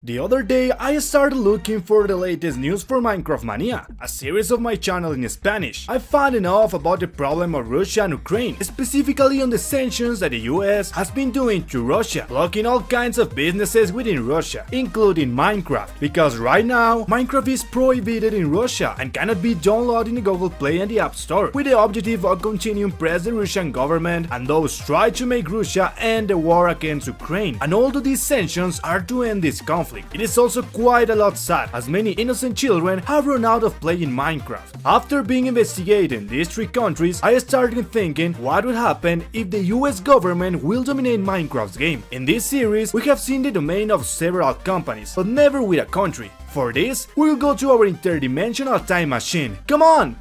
The other day, I started looking for the latest news for Minecraft Mania, a series of my channel in Spanish. I found enough about the problem of Russia and Ukraine, specifically on the sanctions that the US has been doing to Russia, blocking all kinds of businesses within Russia, including Minecraft, because right now, Minecraft is prohibited in Russia and cannot be downloaded in the Google Play and the App Store, with the objective of continuing press the Russian government and those try to make Russia end the war against Ukraine. And although these sanctions are to end this conflict, it is also quite a lot sad, as many innocent children have run out of playing Minecraft. After being investigating these three countries, I started thinking what would happen if the US government will dominate Minecraft's game. In this series, we have seen the domain of several companies, but never with a country. For this, we will go to our interdimensional time machine. Come on!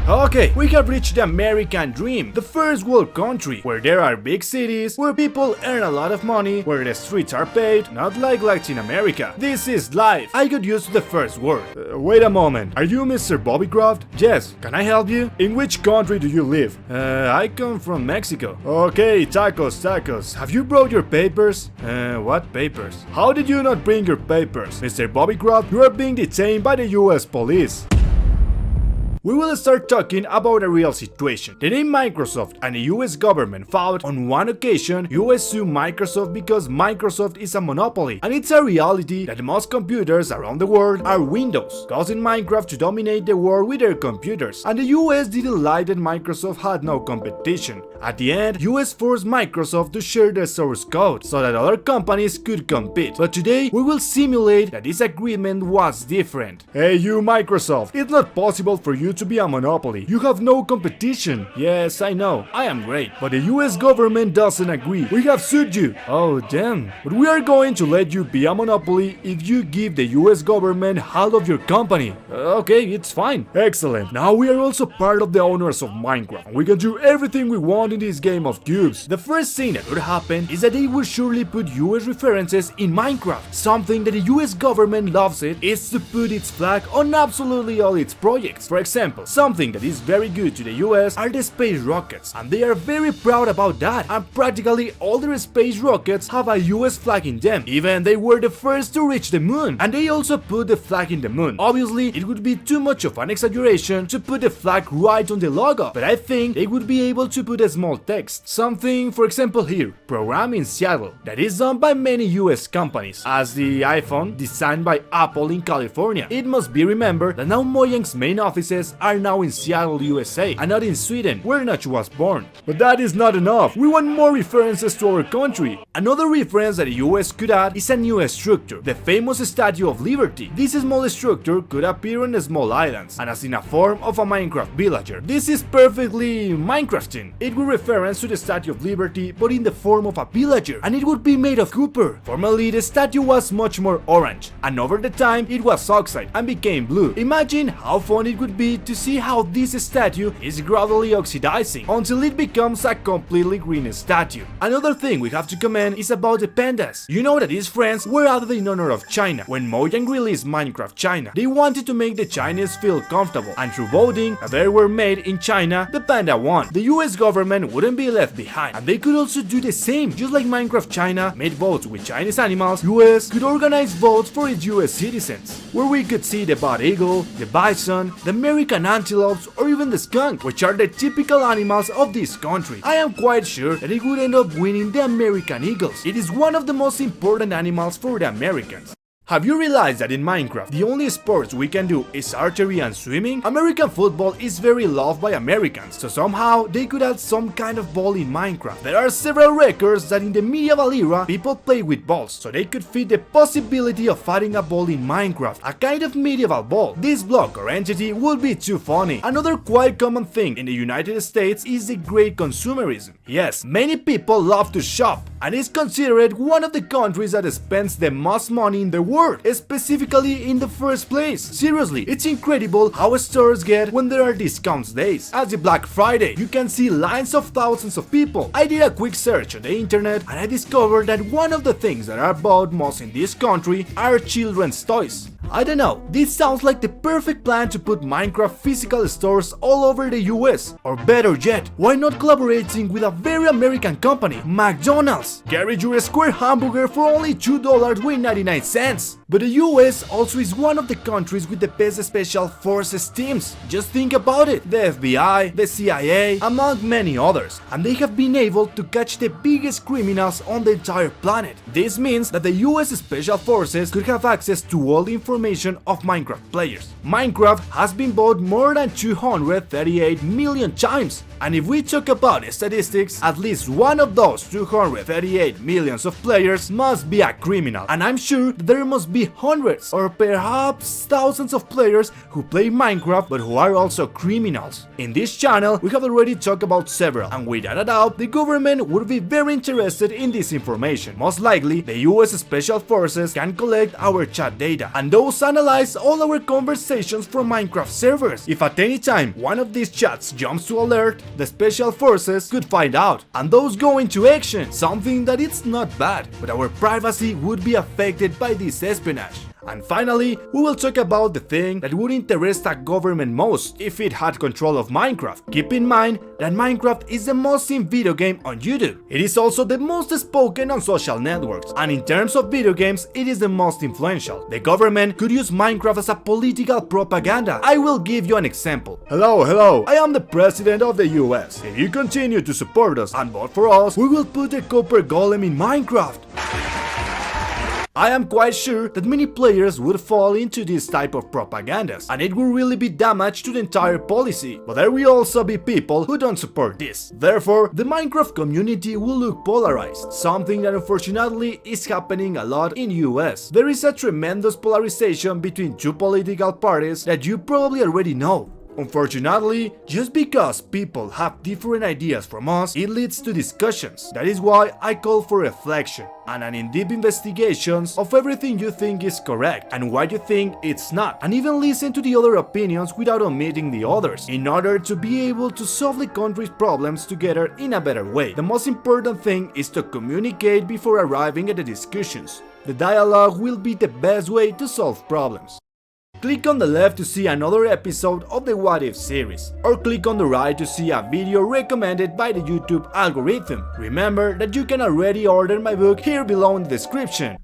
Okay, we have reached the American dream, the first world country, where there are big cities, where people earn a lot of money, where the streets are paved, not like Latin America. This is life. I got used to the first word. Wait a moment, are you Mr. Bobicraft? Yes, can I help you? In which country do you live? I come from Mexico. Okay, tacos. Have you brought your papers? What papers? How did you not bring your papers? Mr. Bobicraft, you are being detained by the US police. We will start talking about a real situation. The name Microsoft and the US government fought on one occasion. US sued Microsoft because Microsoft is a monopoly, and it's a reality that most computers around the world are Windows, causing Minecraft to dominate the world with their computers. And the US didn't like that Microsoft had no competition. At the end, US forced Microsoft to share their source code so that other companies could compete. But today, we will simulate that this agreement was different. Hey you Microsoft, it's not possible for you to be a monopoly. You have no competition. Yes, I know, I am great. But the US government doesn't agree. We have sued you. Oh damn. But we are going to let you be a monopoly if you give the US government half of your company. Okay, it's fine. Excellent. Now we are also part of the owners of Minecraft, and we can do everything we want in this game of cubes. The first thing that would happen is that they will surely put US references in Minecraft. Something that the US government loves it is to put its flag on absolutely all its projects. For example, something that is very good to the US are the space rockets, and they are very proud about that, and practically all their space rockets have a US flag in them. Even they were the first to reach the moon, and they also put the flag in the moon. Obviously, it would be too much of an exaggeration to put the flag right on the logo, but I think they would be able to put a small text. Something, for example here, program in Seattle, that is done by many US companies, as the iPhone designed by Apple in California. It must be remembered that now Mojang's main offices are now in Seattle, USA, and not in Sweden, where Nach was born. But that is not enough. We want more references to our country. Another reference that the US could add is a new structure, the famous Statue of Liberty. This small structure could appear on small islands, and as in a form of a Minecraft villager. This is perfectly Minecrafting. It would reference to the Statue of Liberty, but in the form of a villager, and it would be made of copper. Formerly, the statue was much more orange, and over the time, it was oxide and became blue. Imagine how fun it would be to see how this statue is gradually oxidizing until it becomes a completely green statue. Another thing we have to comment is about the pandas. You know that these friends were added in honor of China. When Mojang released Minecraft China, they wanted to make the Chinese feel comfortable, and through voting, if they were made in China, the panda won. The US government wouldn't be left behind, and they could also do the same. Just like Minecraft China made votes with Chinese animals, US could organize votes for its US citizens, where we could see the bald eagle, the bison, the American antelopes, or even the skunk, which are the typical animals of this country. I am quite sure that it would end up winning the American eagles. It is one of the most important animals for the Americans. Have you realized that in Minecraft, the only sports we can do is archery and swimming? American football is very loved by Americans, so somehow they could add some kind of ball in Minecraft. There are several records that in the medieval era, people played with balls, so they could fit the possibility of fighting a ball in Minecraft, a kind of medieval ball. This block or entity would be too funny. Another quite common thing in the United States is the great consumerism. Yes, many people love to shop, and is considered one of the countries that spends the most money in the world. world, specifically in the first place. Seriously, it's incredible how stores get when there are discounts days. As the Black Friday, you can see lines of thousands of people. I did a quick search on the internet and I discovered that one of the things that are bought most in this country are children's toys. I don't know, this sounds like the perfect plan to put Minecraft physical stores all over the US. Or better yet, why not collaborating with a very American company, McDonald's? Get your square hamburger for only $2.99. But the US also is one of the countries with the best special forces teams. Just think about it, the FBI, the CIA, among many others. And they have been able to catch the biggest criminals on the entire planet. This means that the US Special Forces could have access to all the information of Minecraft players. Minecraft has been bought more than 238 million times. And if we talk about statistics, at least one of those 238 millions of players must be a criminal. And I'm sure that there must be hundreds or perhaps thousands of players who play Minecraft but who are also criminals. In this channel, we have already talked about several, and without a doubt, the government would be very interested in this information. Most likely, the US Special Forces can collect our chat data, and those analyze all our conversations from Minecraft servers. If at any time one of these chats jumps to alert, the Special Forces could find out, and those go into action, something that it's not bad, but our privacy would be affected by this espionage. And finally, we will talk about the thing that would interest a government most if it had control of Minecraft. Keep in mind that Minecraft is the most seen video game on YouTube. It is also the most spoken on social networks, and in terms of video games, it is the most influential. The government could use Minecraft as a political propaganda. I will give you an example. Hello, I am the president of the US. If you continue to support us and vote for us, we will put a copper golem in Minecraft. I am quite sure that many players would fall into this type of propagandas, and it will really be damage to the entire policy. But there will also be people who don't support this. Therefore, the Minecraft community will look polarized, something that unfortunately is happening a lot in US. There is a tremendous polarization between two political parties that you probably already know. Unfortunately, just because people have different ideas from us, it leads to discussions. That is why I call for reflection and an in-depth investigations of everything you think is correct and why you think it's not, and even listen to the other opinions without omitting the others, in order to be able to solve the country's problems together in a better way. The most important thing is to communicate before arriving at the discussions. The dialogue will be the best way to solve problems. Click on the left to see another episode of the What If series, or click on the right to see a video recommended by the YouTube algorithm. Remember that you can already order my book here below in the description.